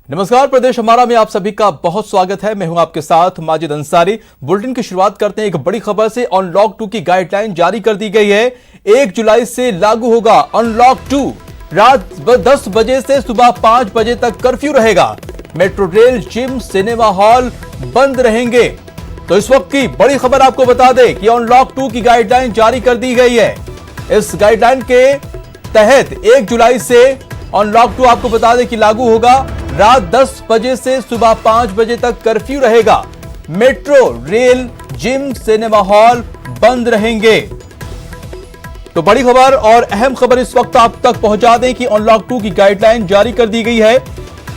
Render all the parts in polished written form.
नमस्कार, प्रदेश हमारा में आप सभी का बहुत स्वागत है। मैं हूं आपके साथ माजिद अंसारी। बुलेटिन की शुरुआत करते हैं एक बड़ी खबर से। अनलॉक 2 की गाइडलाइन जारी कर दी गई है। 1 जुलाई से लागू होगा अनलॉक 2। रात 10 बजे से सुबह 5 बजे तक कर्फ्यू रहेगा। Metro rail, gym, cinema hall बंद रहेंगे। तो इस वक्त की बड़ी खबर आपको बता दें कि अनलॉक 2 की गाइडलाइन जारी कर दी गई है। इस गाइडलाइन के तहत 1 जुलाई से अनलॉक 2 आपको बता दें कि लागू होगा। रात 10 बजे से सुबह 5 बजे तक कर्फ्यू रहेगा। Metro, rail, gym, cinema hall बंद रहेंगे। तो बड़ी खबर और अहम खबर इस वक्त आप तक पहुंचा दें कि अनलॉक 2 की गाइडलाइन जारी कर दी गई है।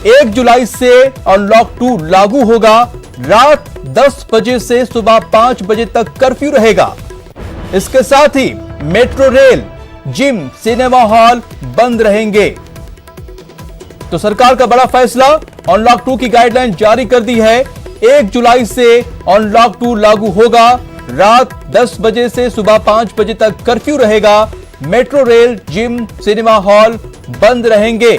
1 जुलाई से अनलॉक 2 लागू होगा। रात 10 बजे से सुबह 5 बजे तक कर्फ्यू रहेगा। इसके साथ ही metro, rail, gym, cinema hall बंद रहेंगे। तो सरकार का बड़ा फैसला, अनलॉक 2 की गाइडलाइन जारी कर दी है। 1 जुलाई से अनलॉक 2 लागू होगा। रात 10 बजे से सुबह 5 बजे तक कर्फ्यू रहेगा। Metro, rail, gym, cinema hall बंद रहेंगे।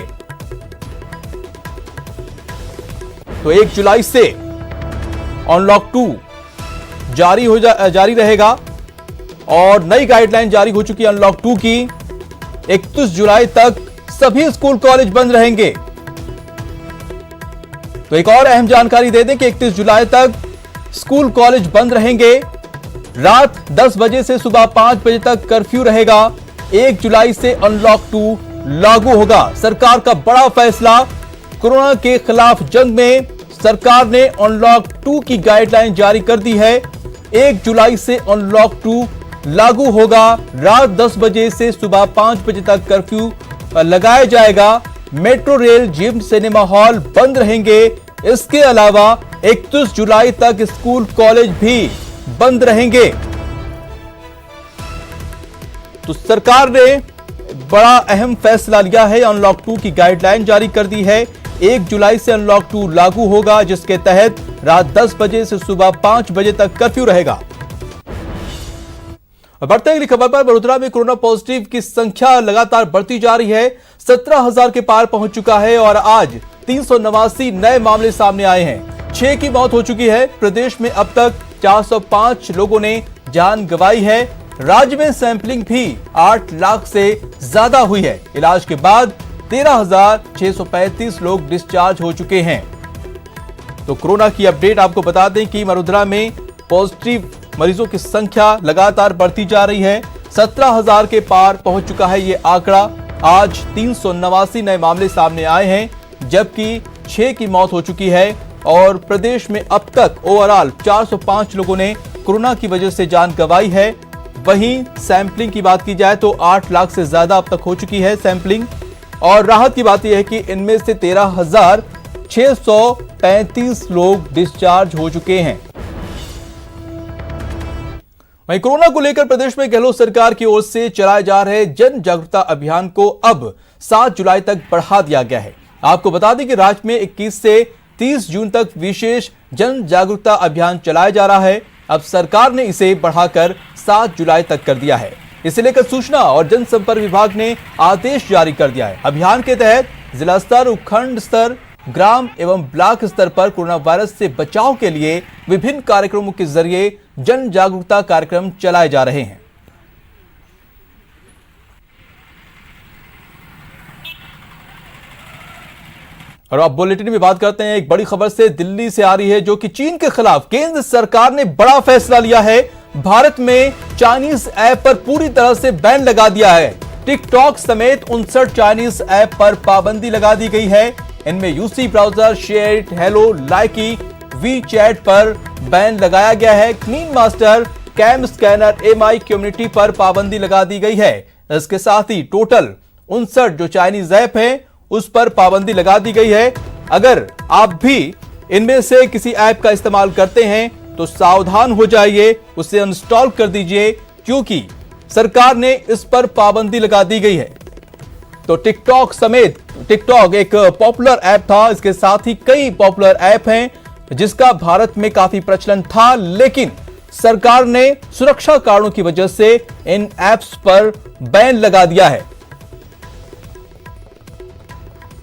तो 1 जुलाई से अनलॉक 2 जारी रहेगा और नई गाइडलाइन जारी हो चुकी है अनलॉक 2 की। 31 जुलाई तक सभी स्कूल कॉलेज बंद रहेंगे। तो एक और अहम जानकारी दे दें कि 31 जुलाई तक स्कूल कॉलेज बंद रहेंगे। रात 10 बजे से सुबह 5 बजे तक कर्फ्यू रहेगा। 1 जुलाई से अनलॉक 2 लागू होगा। सरकार का बड़ा फैसला, कोरोना के खिलाफ जंग में सरकार ने अनलॉक 2 की गाइडलाइन जारी कर दी है। 1 जुलाई से अनलॉक 2 लागू होगा। रात 10 बजे से सुबह 5 बजे तक कर्फ्यू लगाया जाएगा। Metro, rail, gym, cinema hall बंद रहेंगे। इसके अलावा 31 जुलाई तक स्कूल कॉलेज भी बंद रहेंगे। तो सरकार ने बड़ा अहम फैसला लिया है। अनलॉक 2 की गाइडलाइन जारी कर दी है। 1 जुलाई से अनलॉक 2 लागू होगा, जिसके तहत रात 10 बजे से सुबह 5 बजे तक कर्फ्यू रहेगा। बढ़ते अगली खबर पर। वडोदरा में कोरोना पॉजिटिव की संख्या लगातार बढ़ती जा रही है। 17,000 के पार पहुंच चुका है और आज 389 नए मामले सामने आए हैं। 6 की मौत हो चुकी है। प्रदेश में अब तक 405 लोगों ने जान गंवाई है। राज्य में सैंपलिंग भी 8 लाख से ज्यादा हुई है। इलाज के बाद 13,635 लोग डिस्चार्ज हो चुके हैं। तो कोरोना की अपडेट आपको बता दें कि वडोदरा में पॉजिटिव मरीजों की संख्या लगातार बढ़ती जा रही है। 17,000 के पार पहुंच चुका है ये आंकड़ा। आज 389 नए मामले सामने आए हैं, जबकि 6 की मौत हो चुकी है और प्रदेश में अब तक ओवरऑल 405 लोगों ने कोरोना की वजह से जान गंवाई है। वहीं सैंपलिंग की बात की जाए तो 8 लाख से ज्यादा अब तक हो चुकी है सैंपलिंग। और राहत की बात यह है कि इनमें से 13,635 लोग डिस्चार्ज हो चुके हैं। वहीं कोरोना को लेकर प्रदेश में गहलोत सरकार की ओर से चलाए जा रहे जन जागरूकता अभियान को अब 7 जुलाई तक बढ़ा दिया गया है। आपको बता दें कि राज्य में 21 से 30 जून तक विशेष जन जागरूकता अभियान चलाया जा रहा है। अब सरकार ने इसे बढ़ाकर 7 जुलाई तक कर दिया है। इसे लेकर सूचना और जनसंपर्क विभाग ने आदेश जारी कर दिया है। अभियान के तहत जिला स्तर, उपखंड स्तर, ग्राम एवं ब्लॉक स्तर पर कोरोना वायरस से बचाव के लिए विभिन्न कार्यक्रमों के जरिए जन जागरूकता कार्यक्रम चलाए जा रहे हैं। और अब बुलेटिन में बात करते हैं एक बड़ी खबर से। दिल्ली से आ रही है, जो कि चीन के खिलाफ केंद्र सरकार ने बड़ा फैसला लिया है। भारत में चाइनीज ऐप पर पूरी तरह से बैन लगा दिया है। टिकटॉक समेत 59 चाइनीज ऐप पर पाबंदी लगा दी गई है। इनमें UC browser, share, hello, Likee, we chat पर बैन लगाया गया है। Clean master, cam scanner, Mi community पर पाबंदी लगा दी गई है। इसके साथ ही टोटल 59 जो चाइनीज ऐप है उस पर पाबंदी लगा दी गई है। अगर आप भी इनमें से किसी ऐप का इस्तेमाल करते हैं तो सावधान हो जाइए, उसे अनइंस्टॉल कर दीजिए, क्योंकि सरकार ने इस पर पाबंदी लगा दी गई है। तो टिकटॉक समेत, टिकटॉक एक पॉपुलर ऐप था, इसके साथ ही कई पॉपुलर ऐप हैं जिसका भारत में काफी प्रचलन था, लेकिन सरकार ने सुरक्षा कारणों की वजह से इन ऐप्स पर बैन लगा दिया है।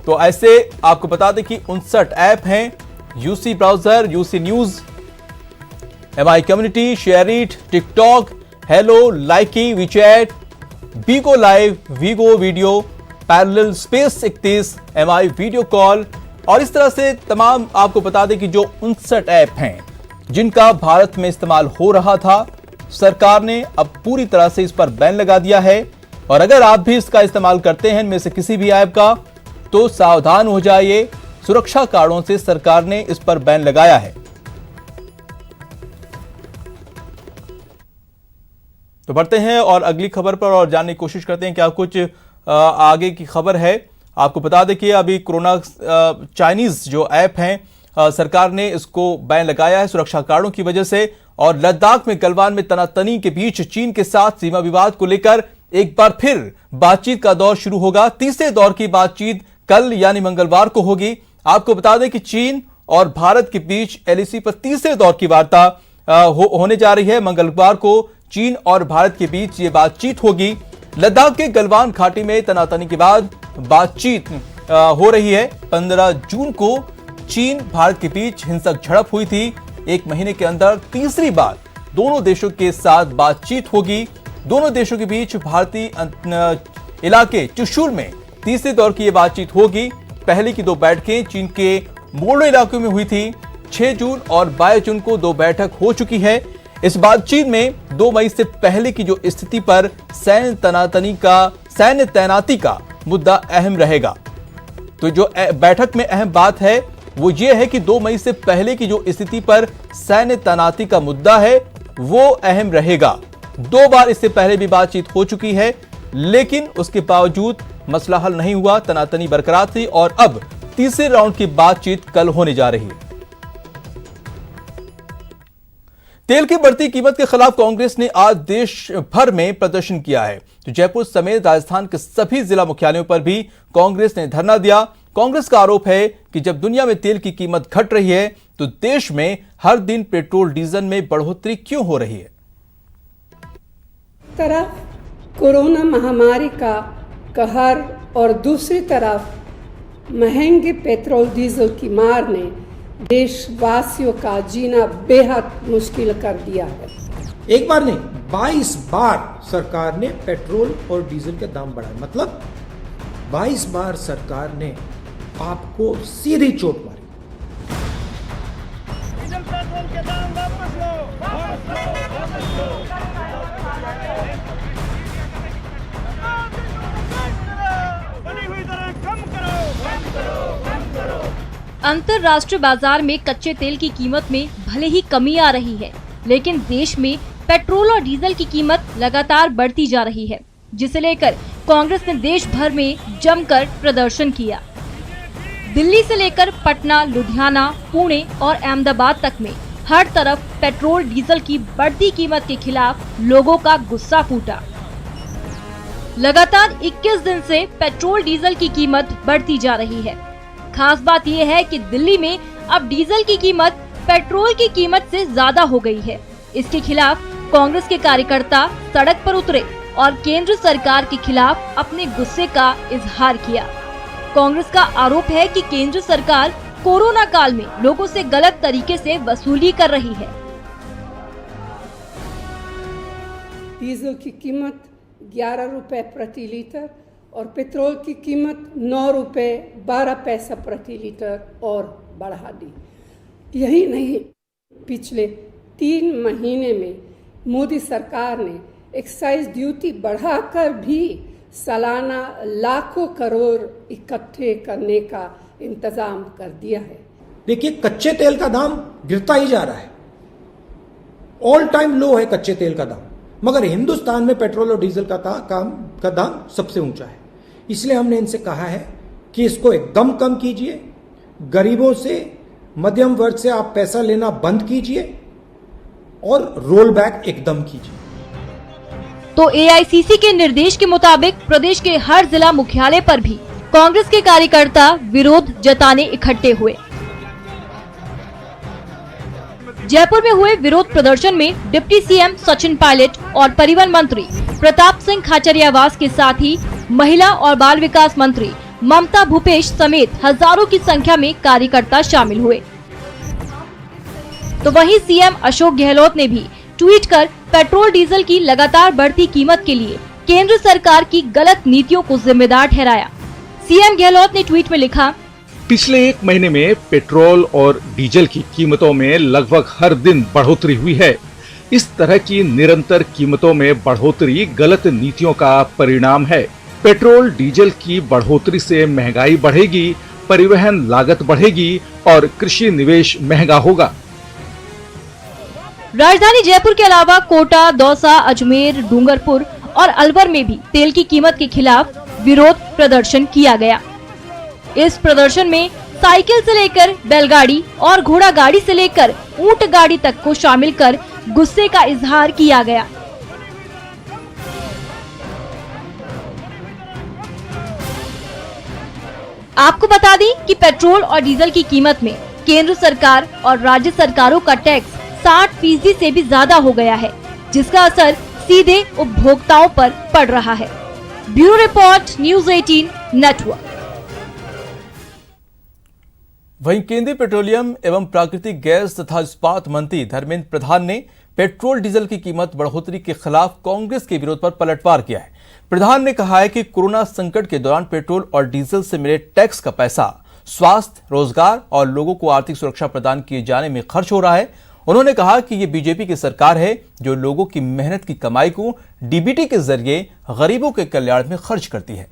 तो ऐसे आपको बता दें कि 59 ऐप हैं, UC browser, UC news, MI community, SHAREit, TikTok, Helo, Likee, WeChat, Vigo live, Vigo video, Parallel, Space 31, MI video call और इस तरह से तमाम आपको बता दें कि जो 59 ऐप हैं जिनका भारत में इस्तेमाल हो रहा था, सरकार ने अब पूरी तरह से इस पर बैन लगा दिया है। और अगर आप भी इसका इस्तेमाल करते हैं इनमें से किसी भी ऐप का, तो सावधान हो जाइए, सुरक्षा कारणों से सरकार ने इस पर बैन लगाया है। तो बढ़ते हैं और अगली खबर पर और जानने की कोशिश करते हैं क्या कुछ आगे की खबर है। आपको बता दें कि अभी कोरोना चाइनीज जो ऐप हैं, सरकार ने इसको बैन लगाया है सुरक्षा कारणों की वजह से। और लद्दाख में गलवान में तनातनी के बीच चीन के साथ सीमा विवाद को लेकर एक बार फिर बातचीत का दौर शुरू होगा। तीसरे दौर की बातचीत कल यानी मंगलवार को होगी। आपको बता दें कि चीन और भारत के बीच LAC पर तीसरे दौर की वार्ता होने जा रही है। मंगलवार को चीन और भारत के बीच ये बातचीत होगी। लद्दाख के गलवान घाटी में तनातनी के बाद बातचीत हो रही है। 15 जून को चीन भारत के बीच हिंसक झड़प हुई थी। एक महीने के अंदर तीसरी बार दोनों देशों के साथ बातचीत होगी। दोनों देशों के बीच भारतीय इलाके चुशूल में तीसरे दौर की यह बातचीत होगी। पहले की 2 बैठकें चीन के मोड़ो इलाकों में हुई थी। 6 जून और 22 जून को 2 बैठक हो चुकी है। इस बातचीत में 2 मई से पहले की जो स्थिति पर सैन्य तैनाती का मुद्दा अहम रहेगा। तो जो बैठक में अहम बात है वो ये है कि 2 मई से पहले की जो स्थिति पर सैन्य तैनाती का मुद्दा है वो अहम रहेगा। 2 बार इससे पहले भी बातचीत हो चुकी है, लेकिन उसके बावजूद मसला हल नहीं हुआ, तनातनी बरकरार थी और अब तीसरे राउंड की बातचीत कल होने जा रही है। तेल की बढ़ती कीमत के खिलाफ कांग्रेस ने आज देश भर में प्रदर्शन किया है। तो जयपुर समेत राजस्थान के सभी जिला मुख्यालयों पर भी कांग्रेस ने धरना दिया। कांग्रेस का आरोप है कि जब दुनिया में तेल की कीमत घट रही है तो देश में हर दिन पेट्रोल डीजल में बढ़ोतरी क्यों हो रही है। तरफ कोरोना महामारी का कहर और दूसरी तरफ महंगे पेट्रोल डीजल की मार ने देशवासियों का जीना बेहद मुश्किल कर दिया है। एक बार नहीं 22 बार सरकार ने पेट्रोल और डीजल के दाम बढ़ाए, मतलब 22 बार सरकार ने आपको सीधी चोट मारी। डीजल पेट्रोल के दाम वापस लो, वापस लो, वापस लो। बनी हुई दरें कम करो, कम करो, कम करो। अंतर्राष्ट्रीय बाजार में कच्चे तेल की कीमत में भले ही कमी आ रही है, लेकिन देश में पेट्रोल और डीजल की कीमत लगातार बढ़ती जा रही है, जिसे लेकर कांग्रेस ने देश भर में जमकर प्रदर्शन किया। दिल्ली से लेकर पटना, लुधियाना, पुणे और अहमदाबाद तक में हर तरफ पेट्रोल डीजल की बढ़ती कीमत के खिलाफ लोगों का गुस्सा फूटा। लगातार 21 दिन से पेट्रोल डीजल की कीमत बढ़ती जा रही है। खास बात यह है कि दिल्ली में अब डीजल की कीमत पेट्रोल की कीमत से ज्यादा हो गई है। इसके खिलाफ कांग्रेस के कार्यकर्ता सड़क पर उतरे और केंद्र सरकार के खिलाफ अपने गुस्से का इजहार किया। कांग्रेस का आरोप है कि केंद्र सरकार कोरोना काल में लोगों से गलत तरीके से वसूली कर रही है। डीजल की कीमत 11 रुपए प्रति लीटर और पेट्रोल की कीमत 9 रुपए 12 पैसा प्रति लीटर और बढ़ा दी। यही नहीं, पिछले 3 महीने में मोदी सरकार ने एक्साइज ड्यूटी बढ़ाकर भी सालाना लाखों करोड़ इकट्ठे करने का इंतजाम कर दिया है। देखिए, कच्चे तेल का दाम गिरता ही जा रहा है, ऑल टाइम लो है कच्चे तेल का दाम, मगर हिंदुस्तान में पेट्रोल और डीजल का दाम सबसे ऊंचा है। इसलिए हमने इनसे कहा है कि इसको एकदम कम कीजिए, गरीबों से, मध्यम वर्ग से आप पैसा लेना बंद कीजिए और रोल बैक एकदम कीजिए। तो AICC के निर्देश के मुताबिक प्रदेश के हर जिला मुख्यालय पर भी कांग्रेस के कार्यकर्ता विरोध जताने इकट्ठे हुए। जयपुर में हुए विरोध प्रदर्शन में डिप्टी CM सचिन पायलट और परिवहन मंत्री प्रताप सिंह खाचरियावास के साथ ही महिला और बाल विकास मंत्री ममता भूपेश समेत हजारों की संख्या में कार्यकर्ता शामिल हुए। तो वहीं सीएम अशोक गहलोत ने भी ट्वीट कर पेट्रोल डीजल की लगातार बढ़ती कीमत के लिए केंद्र सरकार की गलत नीतियों को जिम्मेदार ठहराया। सीएम गहलोत ने ट्वीट में लिखा, पिछले एक महीने में पेट्रोल और डीजल की कीमतों में लगभग हर दिन बढ़ोतरी हुई है। इस तरह की निरंतर कीमतों में बढ़ोतरी गलत नीतियों का परिणाम है। पेट्रोल डीजल की बढ़ोतरी से महंगाई बढ़ेगी, परिवहन लागत बढ़ेगी और कृषि निवेश महंगा होगा। राजधानी जयपुर के अलावा कोटा, दौसा, अजमेर, डूंगरपुर और अलवर में भी तेल की कीमत के खिलाफ विरोध प्रदर्शन किया गया। इस प्रदर्शन में साइकिल से लेकर बैलगाड़ी और घोड़ा गाड़ी से लेकर ऊंट गाड़ी तक को शामिल कर गुस्से का इजहार किया गया। आपको बता दें कि पेट्रोल और डीजल की कीमत में केंद्र सरकार और राज्य सरकारों का टैक्स 60% से भी ज्यादा हो गया है, जिसका असर सीधे उपभोक्ताओं पर पड़ रहा है। Bureau report, news 18 network. वहीं केंद्रीय पेट्रोलियम एवं प्राकृतिक गैस तथा इस्पात मंत्री धर्मेंद्र प्रधान ने पेट्रोल डीजल की कीमत बढ़ोतरी के खिलाफ कांग्रेस के विरोध पर पलटवार किया है। प्रधान ने कहा है कि कोरोना संकट के दौरान पेट्रोल और डीजल से मिले टैक्स का पैसा स्वास्थ्य, रोजगार और लोगों को आर्थिक सुरक्षा प्रदान किए जाने में खर्च हो रहा है। उन्होंने कहा कि ये बीजेपी की सरकार है जो लोगों की मेहनत की कमाई को डीबीटी के जरिए गरीबों के कल्याण में खर्च करती है।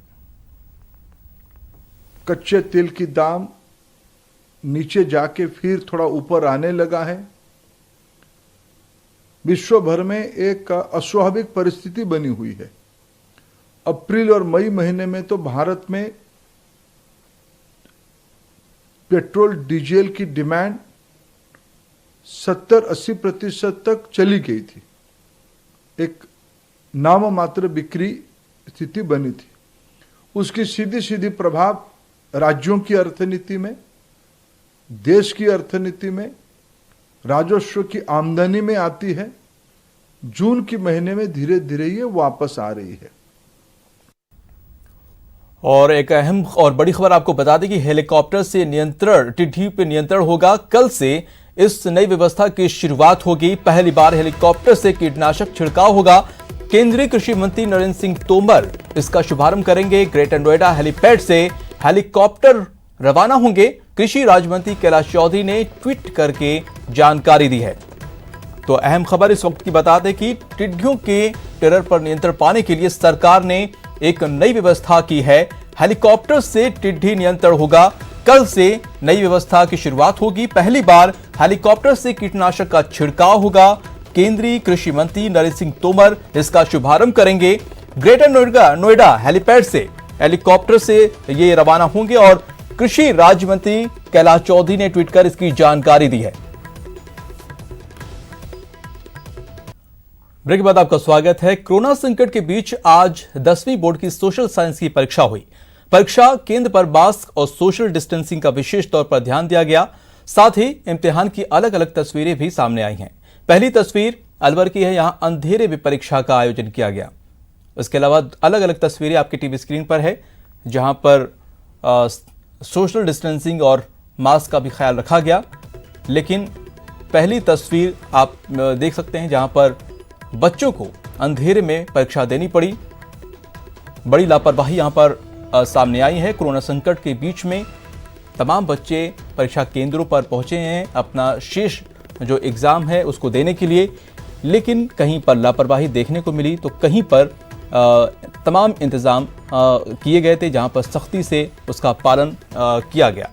कच्चे तेल की दाम नीचे जाके फिर थोड़ा ऊपर आने लगा है। विश्व भर में एक अस्वाभाविक परिस्थिति बनी हुई है। अप्रैल और मई महीने में तो भारत में पेट्रोल डीजल की डिमांड 70-80% तक चली गई थी। एक नाम मात्र बिक्री स्थिति बनी थी। उसकी सीधी सीधी प्रभाव राज्यों की अर्थनीति में, देश की अर्थनीति में, राजस्व की आमदनी में आती है। जून के महीने में धीरे धीरे ये वापस आ रही है। और एक अहम और बड़ी खबर आपको बता दें कि हेलीकॉप्टर से नियंत्रण, टिड्डी पे नियंत्रण होगा। कल से इस नई व्यवस्था की शुरुआत होगी। पहली बार हेलीकॉप्टर से कीटनाशक छिड़काव होगा। केंद्रीय कृषि मंत्री नरेंद्र सिंह तोमर इसका शुभारंभ करेंगे। ग्रेटर नोएडा हेलीपैड से हेलीकॉप्टर रवाना होंगे। कृषि राज्य मंत्री कैलाश चौधरी ने ट्वीट करके जानकारी दी है। तो अहम खबर इस वक्त की बता दें कि टिड्डियों के टेरर पर नियंत्रण पाने के लिए सरकार ने एक नई व्यवस्था की है। हेलीकॉप्टर से टिड्डी नियंत्रण होगा। कल से नई व्यवस्था की शुरुआत होगी। पहली बार हेलीकॉप्टर से कीटनाशक का छिड़काव होगा। केंद्रीय कृषि मंत्री नरेंद्र सिंह तोमर इसका शुभारंभ करेंगे। ग्रेटर नोएडा हेलीपैड से हेलीकॉप्टर से ये रवाना होंगे और कृषि राज्य मंत्री कैलाश चौधरी ने ट्वीट कर इसकी जानकारी दी है। ब्रेक के बाद आपका स्वागत है। कोरोना संकट के बीच आज 10वीं बोर्ड की सोशल साइंस की परीक्षा हुई। परीक्षा केंद्र पर मास्क और सोशल डिस्टेंसिंग का विशेष तौर पर ध्यान दिया गया। साथ ही इम्तिहान की अलग अलग तस्वीरें भी सामने आई हैं। पहली तस्वीर अलवर की है। यहां अंधेरे में परीक्षा का आयोजन किया गया। इसके अलावा अलग अलग तस्वीरें आपकी टीवी स्क्रीन पर है, जहां पर सोशल डिस्टेंसिंग और मास्क का भी ख्याल रखा गया। लेकिन पहली तस्वीर आप देख सकते हैं जहां पर बच्चों को अंधेरे में परीक्षा देनी पड़ी। बड़ी लापरवाही यहां पर सामने आई है। कोरोना संकट के बीच में तमाम बच्चे परीक्षा केंद्रों पर पहुंचे हैं अपना शेष जो एग्जाम है उसको देने के लिए, लेकिन कहीं पर लापरवाही देखने को मिली तो कहीं पर तमाम इंतजाम किए गए थे जहां पर सख्ती से उसका पालन किया गया।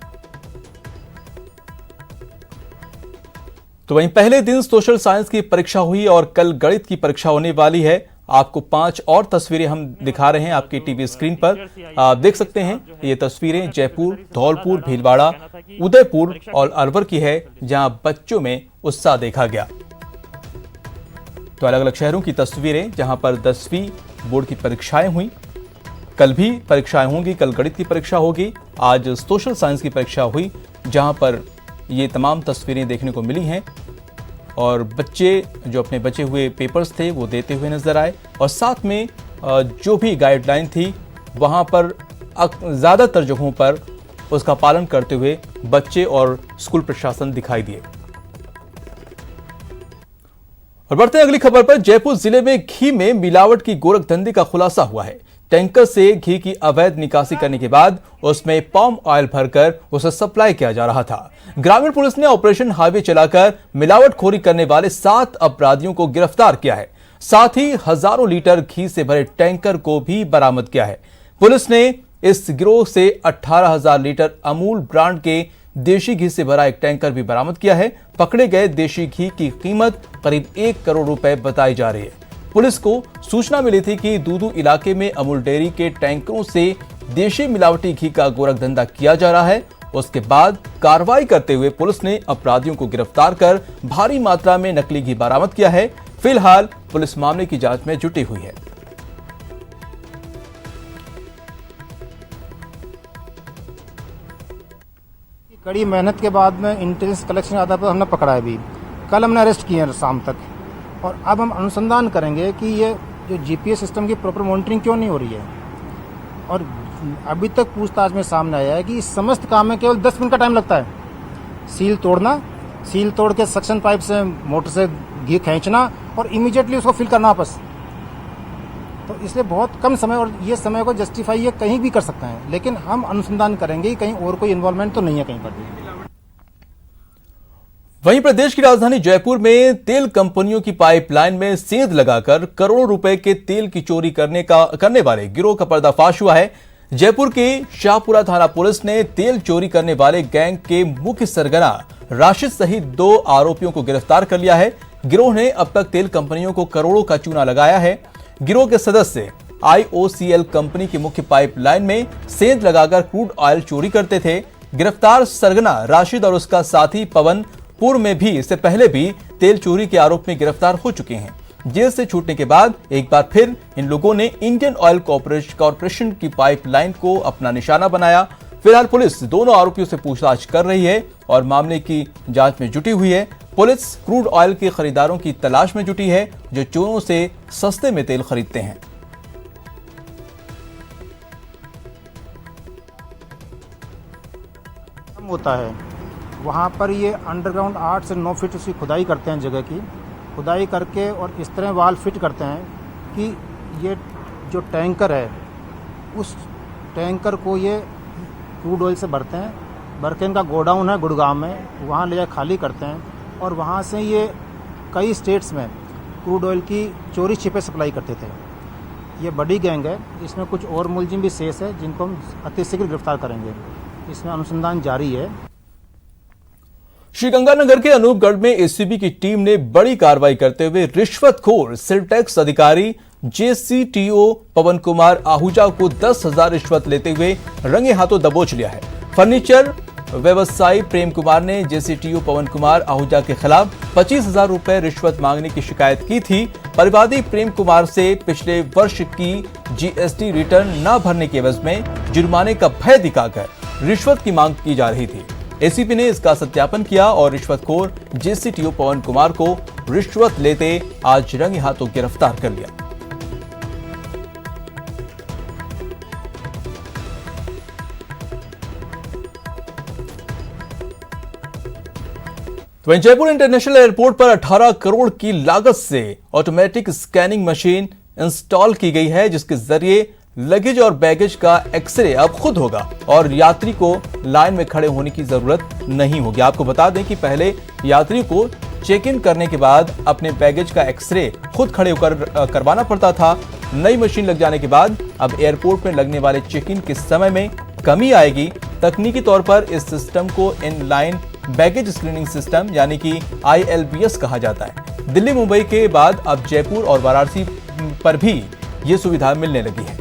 तो वहीं पहले दिन सोशल साइंस की परीक्षा हुई और कल गणित की परीक्षा होने वाली है। आपको 5 और तस्वीरें हम दिखा रहे हैं आपकी टीवी स्क्रीन पर। आप देख सकते हैं ये तस्वीरें जयपुर, धौलपुर, भीलवाड़ा, उदयपुर और अलवर की है, जहां बच्चों में उत्साह देखा गया। तो अलग अलग शहरों की तस्वीरें जहां पर 10वीं बोर्ड की परीक्षाएं हुई। कल भी परीक्षाएं होंगी। कल गणित की परीक्षा होगी, आज सोशल साइंस की परीक्षा हुई, जहां पर ये तमाम तस्वीरें देखने को मिली हैं और बच्चे जो अपने बचे हुए पेपर्स थे वो देते हुए नजर आए। और साथ में जो भी गाइडलाइन थी वहां पर ज्यादातर जगहों पर उसका पालन करते हुए बच्चे और स्कूल प्रशासन दिखाई दिए। और बढ़ते हैं अगली खबर पर। जयपुर जिले में घी में मिलावट की गोरखधंधे का खुलासा हुआ है। टैंकर से घी की अवैध निकासी करने के बाद उसमें पाम ऑयल भरकर उसे सप्लाई किया जा रहा था। ग्रामीण पुलिस ने ऑपरेशन हाईवे चलाकर मिलावटखोरी करने वाले 7 अपराधियों को गिरफ्तार किया है। साथ ही हजारों लीटर घी से भरे टैंकर को भी बरामद किया है। पुलिस ने इस गिरोह से 18,000 लीटर अमूल ब्रांड के देशी घी से भरा एक टैंकर भी बरामद किया है। पकड़े गए देशी घी की कीमत करीब 1 करोड़ रुपए बताई जा रही है। पुलिस को सूचना मिली थी कि दूदू इलाके में अमूल डेयरी के टैंकरों से देशी मिलावटी घी का गोरखधंधा किया जा रहा है। उसके बाद कार्रवाई करते हुए पुलिस ने अपराधियों को गिरफ्तार कर भारी मात्रा में नकली घी बरामद किया है। फिलहाल पुलिस मामले की जांच में जुटी हुई है। कड़ी मेहनत के बाद में इंटेलिजेंस कलेक्शन आधार पर हमने पकड़ा है। भी कल हमने अरेस्ट किए हैं शाम तक, और अब हम अनुसंधान करेंगे कि ये जो जीपीएस सिस्टम की प्रॉपर मॉनिटरिंग क्यों नहीं हो रही है। और अभी तक पूछताछ में सामने आया है कि इस समस्त काम में केवल 10 मिनट का टाइम लगता है। सील तोड़ना, सील तोड़ के सक्शन पाइप से मोटर से घी खींचना और इमीडिएटली उसको फिल करना वापस। तो इसलिए बहुत कम समय, और ये समय को जस्टिफाई ये कहीं भी कर सकते हैं, लेकिन हम अनुसंधान करेंगे कि कहीं और कोई इन्वॉल्वमेंट तो नहीं है कहीं पर भी। वहीं प्रदेश की राजधानी जयपुर में तेल कंपनियों की पाइपलाइन में सेंध लगाकर करोड़ों रुपए के तेल की चोरी करने वाले गिरोह का पर्दाफाश हुआ है। जयपुर के शाहपुरा थाना पुलिस ने तेल चोरी करने वाले गैंग के मुख्य सरगना राशिद सहित 2 आरोपियों को गिरफ्तार कर लिया है। गिरोह ने अब तक तेल कंपनियों को करोड़ों का चूना लगाया है। गिरोह के सदस्य IOCL कंपनी की मुख्य पाइपलाइन में सेंध लगाकर क्रूड ऑयल चोरी करते थे। गिरफ्तार सरगना राशिद और उसका साथी पवन पूर्व में भी इससे पहले भी तेल चोरी के आरोप में गिरफ्तार हो चुके हैं। जेल से छूटने के बाद एक बार फिर इन लोगों ने इंडियन ऑयल कॉर्पोरेशन की पाइपलाइन को अपना निशाना बनाया। फिलहाल पुलिस दोनों आरोपियों से पूछताछ कर रही है और मामले की जांच में जुटी हुई है। पुलिस क्रूड ऑयल के खरीदारों की तलाश में जुटी है जो चोरों से सस्ते में तेल खरीदते हैं। होता है वहाँ पर ये अंडरग्राउंड 8 से 9 फीट उसकी खुदाई करते हैं, जगह की खुदाई करके और इस तरह वाल फिट करते हैं कि ये जो टैंकर है उस टैंकर को ये क्रूड ऑयल से भरते हैं। भर के इनका गोडाउन है गुड़गांव में, वहाँ ले जाकर खाली करते हैं और वहाँ से ये कई स्टेट्स में क्रूड ऑयल की चोरी छिपे सप्लाई करते थे। ये बड़ी गैंग है, इसमें कुछ और मुलजिम भी शेष है जिनको हम अतिशीघ्र गिरफ्तार करेंगे। इसमें अनुसंधान जारी है। श्रीगंगानगर के अनूपगढ़ में एसीबी की टीम ने बड़ी कार्रवाई करते हुए रिश्वतखोर सेल टैक्स अधिकारी JCTO पवन कुमार आहूजा को 10,000 रिश्वत लेते हुए रंगे हाथों दबोच लिया है। फर्नीचर व्यवसायी प्रेम कुमार ने JCTO पवन कुमार आहूजा के खिलाफ 25,000 रुपए रिश्वत मांगने की शिकायत की थी। परिवादी प्रेम कुमार से पिछले वर्ष की GST रिटर्न न भरने के एवज में जुर्माने का भय दिखाकर रिश्वत की मांग की जा रही थी। एसीपी ने इसका सत्यापन किया और रिश्वतखोर JCTO पवन कुमार को रिश्वत लेते आज रंगे हाथों गिरफ्तार कर लिया। तो जयपुर इंटरनेशनल एयरपोर्ट पर 18 करोड़ की लागत से ऑटोमेटिक स्कैनिंग मशीन इंस्टॉल की गई है, जिसके जरिए लगेज और बैगेज का एक्सरे अब खुद होगा और यात्री को लाइन में खड़े होने की जरूरत नहीं होगी। आपको बता दें कि पहले यात्री को चेक इन करने के बाद अपने बैगेज का एक्सरे खुद खड़े होकर करवाना पड़ता था। नई मशीन लग जाने के बाद अब एयरपोर्ट में लगने वाले चेक इन के समय में कमी आएगी। तकनीकी तौर पर इस सिस्टम को in line baggage screening system यानी कि ILBS कहा जाता है। दिल्ली मुंबई के बाद अब जयपुर और वाराणसी पर भी ये सुविधा मिलने लगी है।